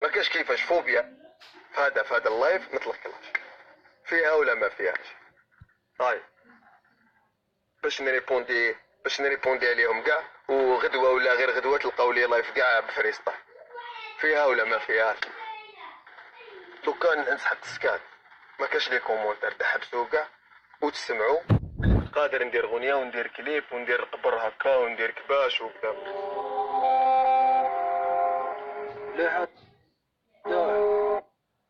ما كاش كيفاش فوبيا في هذا اللايف نطلق لك فيها ولا ما فيهاش. طيب باش نريبوندي عليهم كاع، وغدوه ولا غير غدوه تلقاو لي لايف كاع بفريستايل. فيها ولا ما فيهاش؟ لو كان نسحب السكات ما كاش لي كومونتير، تحبسوا كاع وتسمعوا. قادر ندير غنيه وندير كليب وندير قبر هكا وندير كباش وكذا. لا حد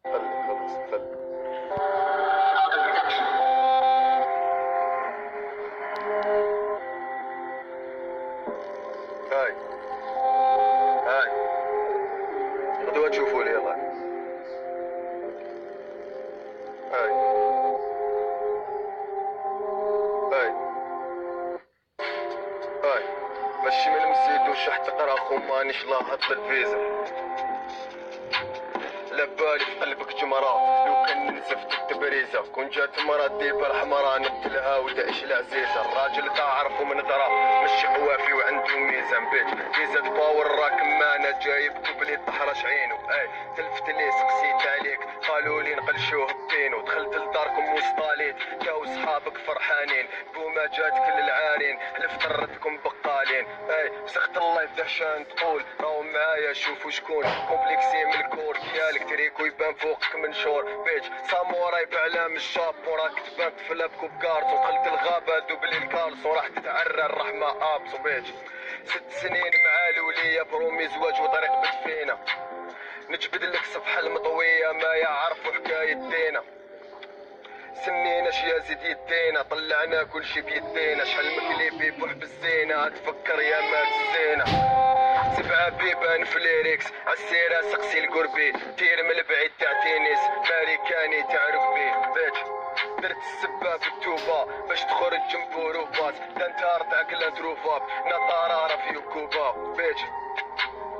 خلص تفل. هاي غدوة تشوفوا لي الله. هاي هاي هاي ماشي من مسيدوش حتى تقرا خو مانيش لاحظ الفيزا. لبالي في قلبك جمرات لو كان نزفت التبريزة. كون جات مرا ديبا الحمرا نبتلها وتعيش العزيزة. الراجل تعرفو من ضرب ماشي قوافي وعنده ميزان بيت ميزة باور راك معنا جايب كوبلي طحرش عينو. تلفت لي سقسيت عليك قالوا لي نقلشوه بينو. دخلت لداركم وسطاليت كاو صحابك فرحانين بوما جاتك للعارين حلفت ردكم بقالين. فسخت اللايف دهشان تقول راهو معايا شوفوا شكون كومبلكسي من الكور ديالك تريكو يبان فوقك من شور بيج ساموراي بعلام الجابون راك تبان في لابكو بكارتون. دخلت الغابة دوبلي الكارسون راح تتعرى الرحمة ابسو بيج 6 سنين مع الولية برومي زواج وطريق بدفينا. نجبد لك صفحة المطوية ما يعرفوا حكاية دينا. سنينا شي زيد يدينا طلعنا كل شي بيدينا. شحال مكليبي بوح بالزينة اتفكر يا مات الزينة. 7 بيبان في ليريكس عالسيرة سقسي القربي تير من البعيد تاع تينيس ماريكاني تاع ركبي بيت. درت السباب التوبة باش تخرج جنبو روباس دانتار تاع كلانتروفاب نطارارة في كوبا بيت.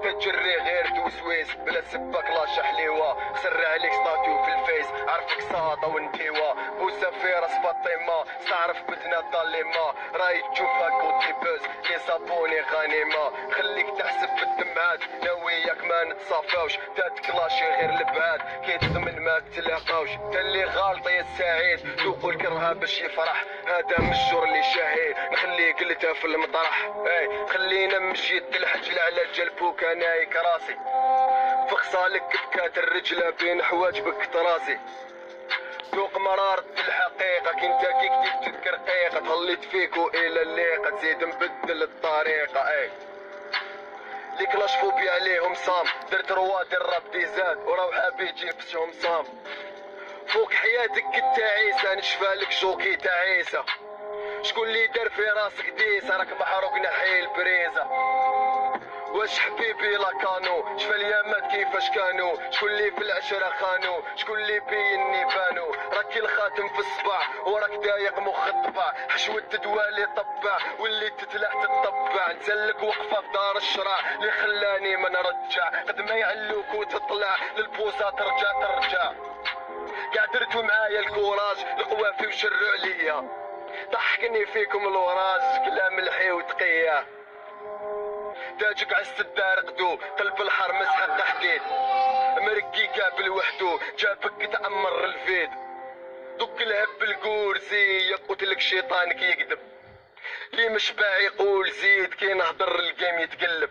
تجري غير توسويس بلا سباك لاشا حليوة. خسر عليك ستاتيو في الفيس عرفك ساطة وانتيوا. بوسة في راس فاطمة استعرف بدنا الظلمة. راي تشوفها كوتي بوز لي زابوني غنيمة. خليك تحسب بالدمعات ناوياك ما نتصافاوش تاتكلاشي غير البعاد كي تضمن ما تلاقاوش. تا اللي غالطة يا سعيد دوقو الكرهة باش يفرح هذا مشجور اللي شهيد نخليه قلتها في المطرح. خلينا مشيت الحجل على جلبوك نايك راسي فخصالك بكات الرجلة بين حواجبك طراسي. ذوق مرارة الحقيقة كنت كي كتبت الرقيقة تهليت فيكو الى الليقة تزيد نبدل الطريقة. لي كلاش فوبيا عليهم صام درت رواد الراب ديزاد وروحة بيجي بسهم صام. فوق حياتك كنت عيسى نشفالك جوكي تاع عيسى. شكون اللي دار في راسك ديس راك محروق نحي البريزة. واش حبيبي لاكانو شفا اليامات كيفاش كانوا. شكون اللي في العشرة خانو شكون اللي بيني بانو. راكي الخاتم في الصباع وراك دايق مخ الطبع حشوة دوالي طبع واللي تتلح تطبع. نزلك وقفة في دار الشراع اللي خلاني ما نرجع قد ما يعلوك وتطلع للبوزة ترجع. قاع درتو معايا الكوراج القوافي وشرعوا عليا. ضحكني فيكم الوراج كلام الحي وتقية. تاجك عالسدار قدو قلب الحر مسحة تحديد مرقي قابل وحدو جابك تعمر الفيد. دك الهب القورزي يقتلك شيطانك يكذب لي مش باعي يقول زيد كي نهضر الجيم يتقلب.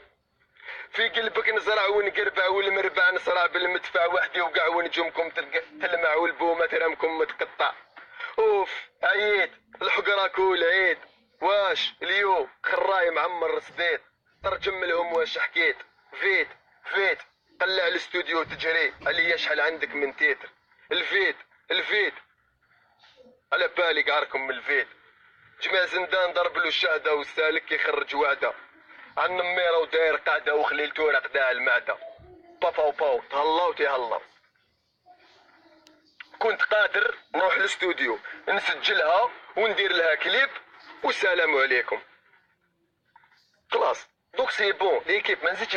في قلبك نزرع ونقربع والمربع نصرع بالمدفع وحدي وقع ونجومكم تلمع والبومة ترمكم متقطع. اوف عييت الحقرة كول عيد واش اليوم خراي معمر سديد. ترجم لهم واش حكيت فيت طلع الاستوديو تجري عليا شحال عندك من تيتر. الفيت على بالي قعركم من الفيت. جميع زندان ضرب له الشهدة والسالك يخرج وعده عن نميرة وداير قاعدة وخليلتو رقداع المعدة. باو تهلاو تيهلاو. كنت قادر نروح الاستوديو نسجلها وندير لها كليب والسلام عليكم. خلاص دوك سي بون ليكيب ما نزيدش